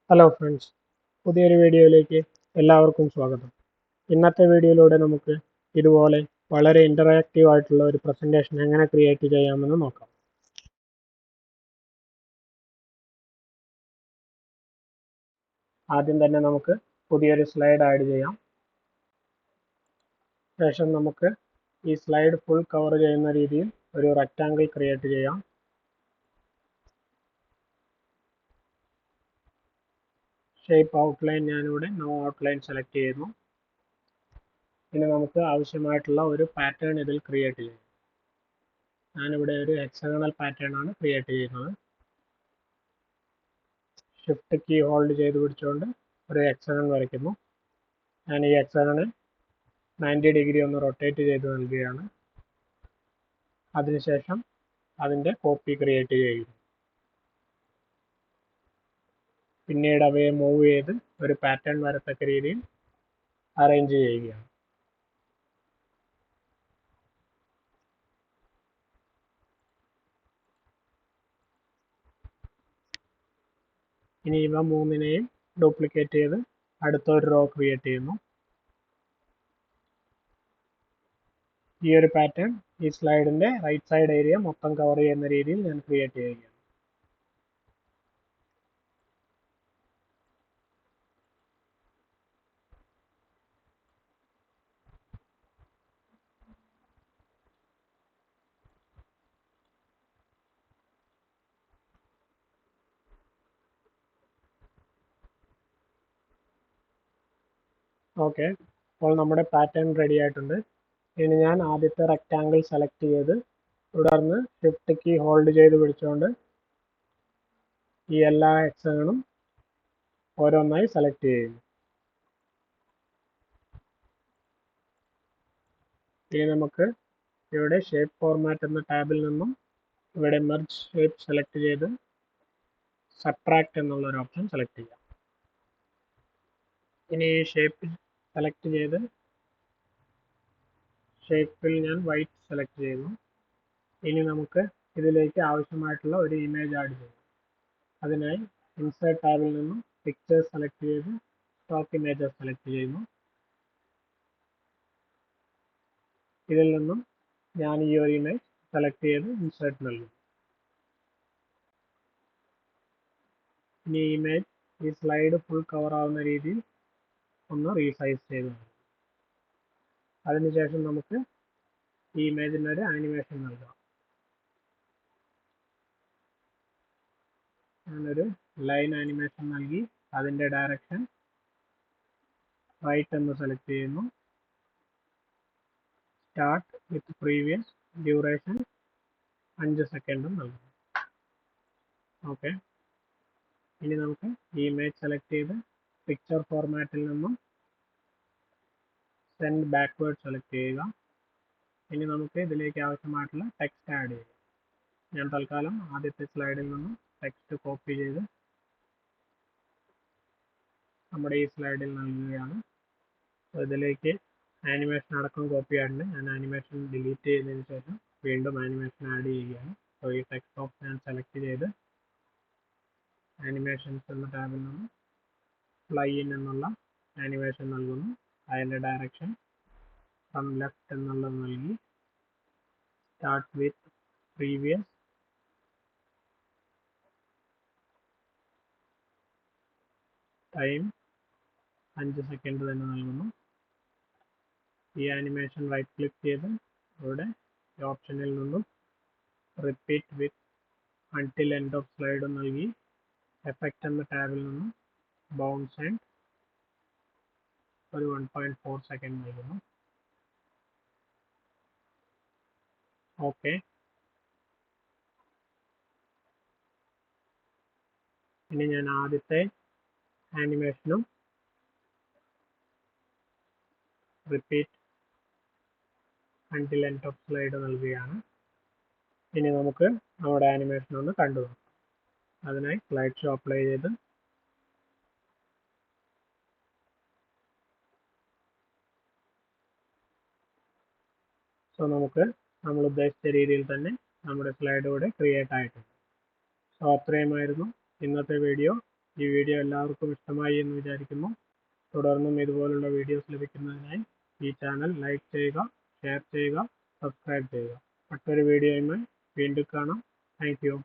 Hello friends, പുതിയൊരു വീഡിയോയിലേക്ക് എല്ലാവർക്കും സ്വാഗതം. ഇന്നത്തെ വീഡിയോയിലൂടെ നമുക്ക് ഇതുപോലെ വളരെ ഇൻ്ററാക്റ്റീവ് ആയിട്ടുള്ള ഒരു പ്രസൻറ്റേഷൻ എങ്ങനെ ക്രിയേറ്റ് ചെയ്യാമെന്ന് നോക്കാം. ആദ്യം തന്നെ നമുക്ക് പുതിയൊരു സ്ലൈഡ് ആഡ് ചെയ്യാം. ശേഷം നമുക്ക് ഈ സ്ലൈഡ് ഫുൾ കവർ ചെയ്യുന്ന രീതിയിൽ ഒരു റെക്റ്റാങ്കിൾ ക്രിയേറ്റ് ചെയ്യാം. ഷേപ്പ് ഔട്ട്ലൈൻ ഞാനിവിടെ നോ ഔട്ട്ലൈൻ സെലക്ട് ചെയ്യുന്നു. ഇനി നമുക്ക് ആവശ്യമായിട്ടുള്ള ഒരു പാറ്റേൺ ഇതിൽ ക്രിയേറ്റ് ചെയ്യാം. ഞാനിവിടെ ഒരു ഹെക്സഗണൽ പാറ്റേൺ ആണ് ക്രിയേറ്റ് ചെയ്യുന്നത്. ഷിഫ്റ്റ് കീ ഹോൾഡ് ചെയ്ത് പിടിച്ചുകൊണ്ട് ഒരു ഹെക്സഗൺ വരയ്ക്കുന്നു. ഞാൻ ഈ ഹെക്സഗണ് 90 ഡിഗ്രി ഒന്ന് റൊട്ടേറ്റ് ചെയ്ത് നൽകുകയാണ്. അതിനുശേഷം അതിൻ്റെ കോപ്പി ക്രിയേറ്റ് ചെയ്യുന്നു. പിന്നീട് അവയെ മൂവ് ചെയ്ത് ഒരു പാറ്റേൺ വരത്തക്ക രീതിയിൽ അറേഞ്ച് ചെയ്യുകയാണ്. ഇനി ഇവ മൂന്നിനെയും ഡ്യൂപ്ലിക്കേറ്റ് ചെയ്ത് അടുത്തൊരു റോ ക്രിയേറ്റ് ചെയ്യുന്നു. ഈ ഒരു പാറ്റേൺ ഈ സ്ലൈഡിൻ്റെ റൈറ്റ് സൈഡ് ഏരിയ മൊത്തം കവർ ചെയ്യുന്ന രീതിയിൽ ഞാൻ ക്രിയേറ്റ് ചെയ്യുകയാണ്. ഓക്കെ, അപ്പോൾ നമ്മുടെ പാറ്റേൺ റെഡി ആയിട്ടുണ്ട്. ഇനി ഞാൻ ആദ്യത്തെ റെക്റ്റാങ്കിൾ സെലക്ട് ചെയ്ത് തുടർന്ന് ഷിഫ്റ്റ് കീ ഹോൾഡ് ചെയ്ത് പിടിച്ചുകൊണ്ട് ഈ എല്ലാ ഹെക്സഗണും ഓരോന്നായി സെലക്ട് ചെയ്യുന്നു. ഇനി നമുക്ക് ഇവിടെ ഷേപ്പ് ഫോർമാറ്റ് എന്ന ടാബിൽ നിന്നും ഇവിടെ മെർജ് ഷേപ്പ് സെലക്ട് ചെയ്ത് സബ്ട്രാക്ട് എന്നുള്ള ഒരു ഓപ്ഷൻ സെലക്ട് ചെയ്യാം. ഇനി ഈ ഷേപ്പ് സെലക്ട് ചെയ്ത് ഷേപ്പിൽ ഞാൻ വൈറ്റ് സെലക്ട് ചെയ്യുന്നു. ഇനി നമുക്ക് ഇതിലേക്ക് ആവശ്യമായിട്ടുള്ള ഒരു ഇമേജ് ആഡ് ചെയ്യാം. അതിനായി ഇൻസേർട്ട് ടാബിൽ നിന്നും പിക്ചേഴ്സ് സെലക്ട് ചെയ്ത് സ്റ്റോക്ക് ഇമേജസ് സെലക്ട് ചെയ്യുന്നു. ഇതിൽ നിന്നും ഞാൻ ഈ ഒരു ഇമേജ് സെലക്ട് ചെയ്ത് ഇൻസേർട്ട് നൽകും. ഇനി ഈ ഇമേജ് ഈ സ്ലൈഡ് ഫുൾ കവർ ആവുന്ന രീതിയിൽ ഒന്ന് റീസൈസ് ചെയ്ത് നൽകും. അതിനുശേഷം നമുക്ക് ഈ ഇമേജിന് ഒരു ആനിമേഷൻ നൽകാം. ഞാനൊരു ലൈൻ ആനിമേഷൻ നൽകി അതിൻ്റെ ഡയറക്ഷൻ റൈറ്റ് എന്ന് സെലക്ട് ചെയ്യുന്നു. സ്റ്റാർട്ട് വിത്ത് പ്രീവിയസ് ഡ്യൂറേഷൻ 5 സെക്കൻഡും നൽകുന്നു. ഓക്കെ, ഇനി നമുക്ക് ഈ ഇമേജ് സെലക്ട് ചെയ്ത് പിക്ചർ ഫോർമാറ്റിൽ നിന്നും സെൻഡ് ബാക്ക്വേർഡ് സെലക്ട് ചെയ്യുക. ഇനി നമുക്ക് ഇതിലേക്ക് ആവശ്യമായിട്ടുള്ള ടെക്സ്റ്റ് ആഡ് ചെയ്യാം. ഞാൻ തൽക്കാലം ആദ്യത്തെ സ്ലൈഡിൽ നിന്നും ടെക്സ്റ്റ് കോപ്പി ചെയ്ത് നമ്മുടെ ഈ സ്ലൈഡിൽ നൽകുകയാണ്. ഇതിലേക്ക് ആനിമേഷൻ അടക്കം കോപ്പി ആയിട്ടുണ്ട്. ഞാൻ ആനിമേഷൻ ഡിലീറ്റ് ചെയ്തതിന് ശേഷം വീണ്ടും ആനിമേഷൻ ആഡ് ചെയ്യുകയാണ്. അപ്പോൾ ഈ ടെക്സ്റ്റ് ബോക്സ് ഞാൻ സെലക്ട് ചെയ്ത് ആനിമേഷൻസ് എന്ന ടാബിൽ നിന്നും ഫ്ലൈ ഇൻ എന്നുള്ള ആനിമേഷൻ നൽകുന്നു. അതിൻ്റെ ഡയറക്ഷൻ ഫ്രം ലെഫ്റ്റ് എന്നുള്ളത് നൽകി start with previous time 5 second തന്നെ നൽകുന്നു. ഈ ആനിമേഷൻ റൈറ്റ് ക്ലിക്ക് ചെയ്ത് ഇവിടെ ഈ ഓപ്ഷനിൽ നിന്നും repeat with until end of slide നൽകി എഫക്റ്റ് എന്ന ടാബിൽ നിന്നും ബൗൺസ് ആൻഡ് ഒരു 1.4 സെക്കൻഡ് നൽകുന്നു. ഓക്കെ, ഇനി ഞാൻ ആദ്യത്തെ ആനിമേഷനും repeat until end of slide നൽകുകയാണ്. ഇനി നമുക്ക് നമ്മുടെ ആനിമേഷൻ ഒന്ന് കണ്ടു നോക്കാം. അതിനായി സ്ലൈഡ് ഷോ അപ്ലൈ ചെയ്ത് നമുക്ക് നമ്മൾ ഉദ്ദേശിച്ച രീതിയിൽ തന്നെ നമ്മുടെ സ്ലൈഡ് ഇവിടെ ക്രിയേറ്റ് ആയിട്ടുണ്ട്. അത്രയുമായിരുന്നു ഇന്നത്തെ വീഡിയോ. ഈ വീഡിയോ എല്ലാവർക്കും ഇഷ്ടമായി എന്ന് വിചാരിക്കുന്നു. തുടർന്നും ഇതുപോലുള്ള വീഡിയോസ് ലഭിക്കുന്നതിനായി ഈ ചാനൽ ലൈക്ക് ചെയ്യുക, ഷെയർ ചെയ്യുക, സബ്സ്ക്രൈബ് ചെയ്യുക. മറ്റൊരു വീഡിയോയുമായി വീണ്ടും കാണാം. Thank you.